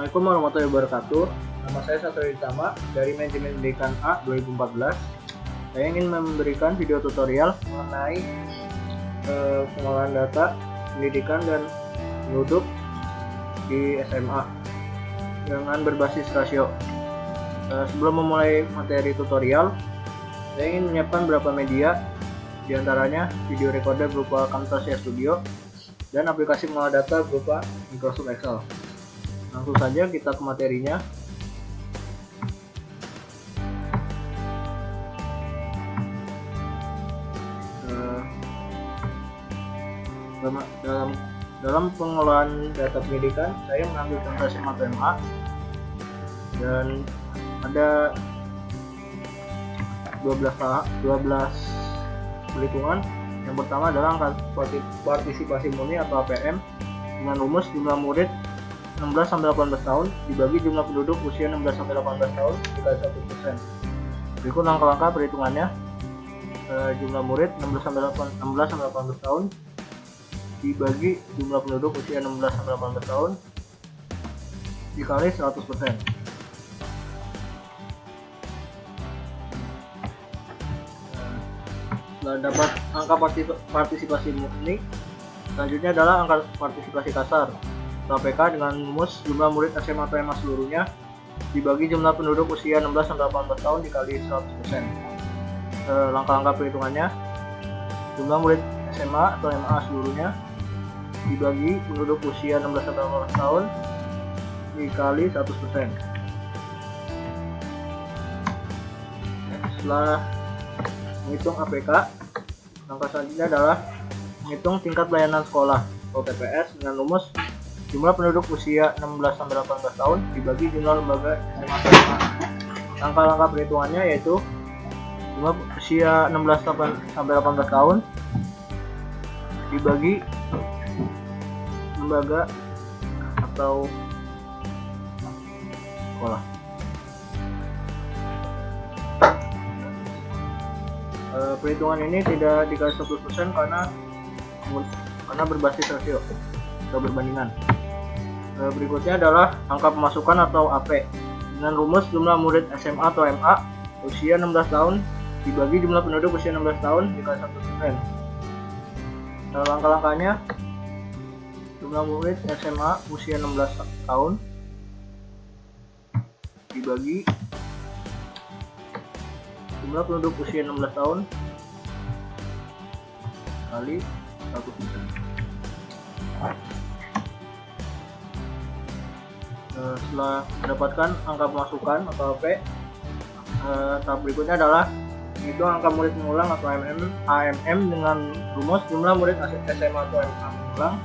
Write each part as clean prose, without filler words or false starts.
Assalamualaikum warahmatullahi wabarakatuh. Nama saya Satrio Ditama dari Manajemen Pendidikan A 2014. Saya ingin memberikan video tutorial mengenai pengolahan data, pendidikan dan penduduk di SMA dengan berbasis rasio. Sebelum memulai materi tutorial, saya ingin menyiapkan beberapa media, diantaranya video recorder berupa Camtasia Studio dan aplikasi pengolah data berupa Microsoft Excel. Langsung saja kita ke materinya. Dalam pengolahan data pendidikan, saya mengambil contoh SMA atau MA dan ada 12 perhitungan. Yang pertama adalah angka partisipasi murni atau APM dengan rumus jumlah murid 16-18 tahun dibagi jumlah penduduk usia 16-18 tahun dikali 1%. Berikut langkah-langkah perhitungannya. Jumlah murid 16-18 tahun dibagi jumlah penduduk usia 16-18 tahun dikali 100%. Setelah dapat angka partisipasi murni, selanjutnya adalah angka partisipasi kasar (APK) dengan rumus jumlah murid SMA atau MA seluruhnya dibagi jumlah penduduk usia 16-18 tahun dikali 100%. Langkah-langkah perhitungannya: jumlah murid SMA atau MA seluruhnya dibagi penduduk usia 16-18 tahun dikali 100%. Setelah menghitung APK, langkah selanjutnya adalah menghitung tingkat pelayanan sekolah atau TPS dengan rumus jumlah penduduk usia 16-18 tahun dibagi jumlah lembaga SMA. Langkah-langkah perhitungannya yaitu jumlah usia 16-18 tahun dibagi lembaga atau sekolah. Perhitungan ini tidak dikali 100% karena berbasis rasio atau berbandingan. Berikutnya adalah angka pemasukan atau AP dengan rumus jumlah murid SMA atau MA usia 16 tahun dibagi jumlah penduduk usia 16 tahun dikali 1%. Langkah-langkahnya: jumlah murid SMA usia 16 tahun dibagi jumlah penduduk usia 16 tahun kali 100%. Setelah mendapatkan angka pemasukan atau AP, tahap berikutnya adalah menghitung angka murid mengulang atau AMM dengan rumus jumlah murid SMA atau MA mengulang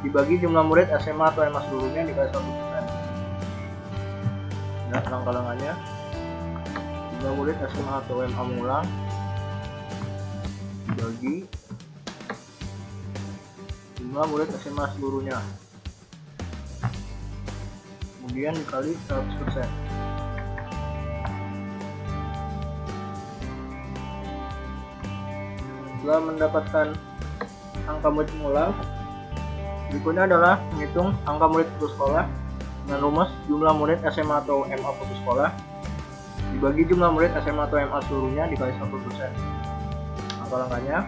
dibagi jumlah murid SMA atau MA seluruhnya dikali 1%. Nah, langkah-langkahnya: jumlah murid SMA atau MA mengulang dibagi jumlah murid SMA seluruhnya, kemudian dikali 100%. Setelah mendapatkan angka murid mengulang, berikutnya adalah menghitung angka murid putus sekolah dengan rumus jumlah murid SMA atau MA putus sekolah dibagi jumlah murid SMA atau MA seluruhnya dikali 1%. Langkah-langkahnya: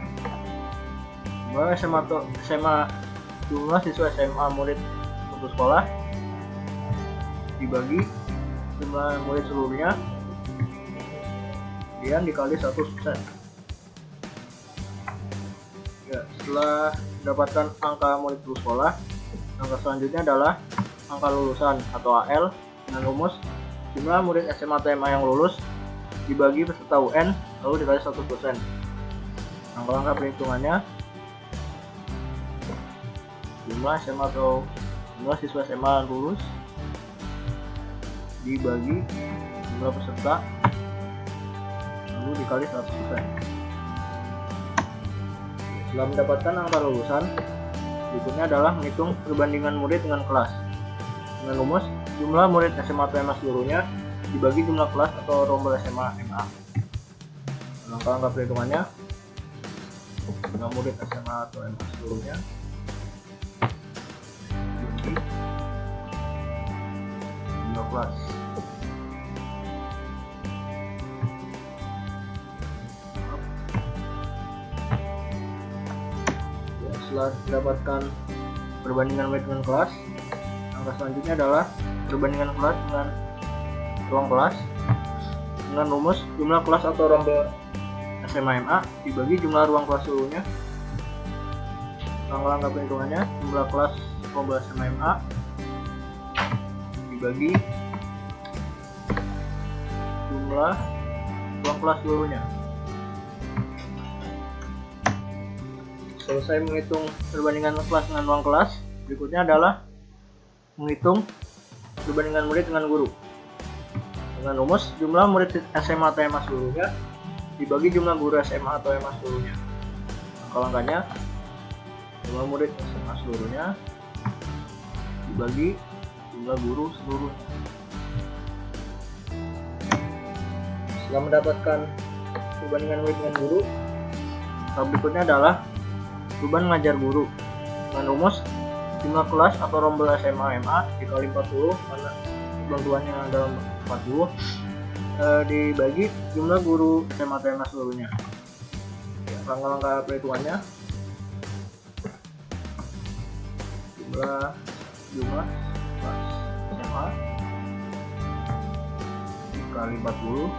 jumlah siswa SMA murid putus sekolah dibagi jumlah murid seluruhnya kemudian dikali 100%. Setelah mendapatkan angka murid putus sekolah, langkah selanjutnya adalah angka lulusan atau AL dengan rumus jumlah murid SMA atau MA yang lulus dibagi peserta UN lalu dikali 100%. Langkah-langkah perhitungannya: jumlah SMA atau jumlah siswa SMA lulus dibagi jumlah peserta lalu dikali 100%. Setelah mendapatkan angka lulusan, berikutnya adalah menghitung perbandingan murid dengan kelas dengan rumus jumlah murid SMA atau MA seluruhnya dibagi jumlah kelas atau rombel SMA MA. Langkah-langkah perhitungannya: jumlah murid SMA atau MA seluruhnya jumlah kelas. Ya, setelah mendapatkan perbandingan murid dengan kelas, langkah selanjutnya adalah perbandingan kelas dengan ruang kelas dengan rumus jumlah kelas atau rombel SMA MA dibagi jumlah ruang kelas seluruhnya. Langkah-langkah perhitungannya: jumlah kelas rombel SMA MA dibagi jumlah ruang kelas seluruhnya. Selesai menghitung perbandingan kelas dengan ruang kelas, berikutnya adalah menghitung perbandingan murid dengan guru. Dengan rumus jumlah murid SMA atau MA seluruhnya dibagi jumlah guru SMA atau MA seluruhnya. Langkah-langkahnya: jumlah murid SMA seluruhnya dibagi jumlah guru seluruhnya. Setelah mendapatkan perbandingan murid dengan guru, tahap berikutnya adalah beban mengajar guru. Dengan rumus jumlah kelas atau rombel SMA MA dikali 40 karena bantuannya dalam 40 dibagi jumlah guru SMA atau MA seluruhnya. Langkah-langkah perhitungannya: jumlah kelas SMA dikali 40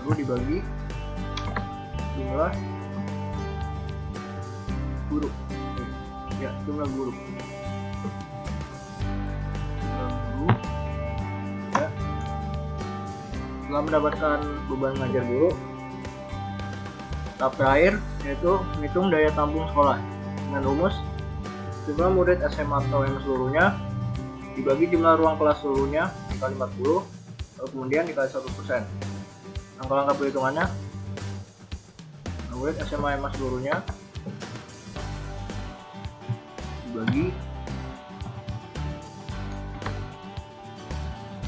lalu dibagi jumlah guru. Ya, jumlah guru. Ya. Setelah mendapatkan beban mengajar guru, tahap terakhir yaitu menghitung daya tampung sekolah. Dengan rumus jumlah murid SMA atau MA seluruhnya dibagi jumlah ruang kelas seluruhnya dikali 40 lalu kemudian dikali 100%. Langkah-langkah perhitungannya: murid SMA MA seluruhnya dibagi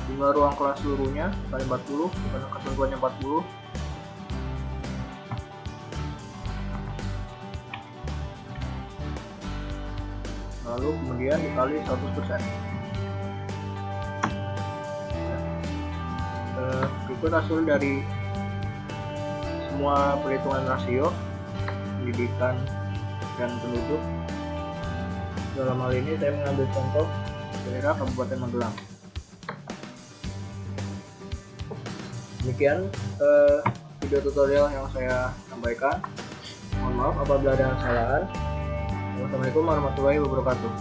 jumlah ruang kelas seluruhnya dikali 40 karena ketentuannya 40 lalu kemudian dikali 100%. Berikut hasil dari semua perhitungan rasio pendidikan dan penduduk. Dalam hal ini saya mengambil contoh daerah Kabupaten Magelang. Demikian video tutorial yang saya sampaikan. Mohon maaf apabila ada kesalahan. Wassalamualaikum warahmatullahi wabarakatuh.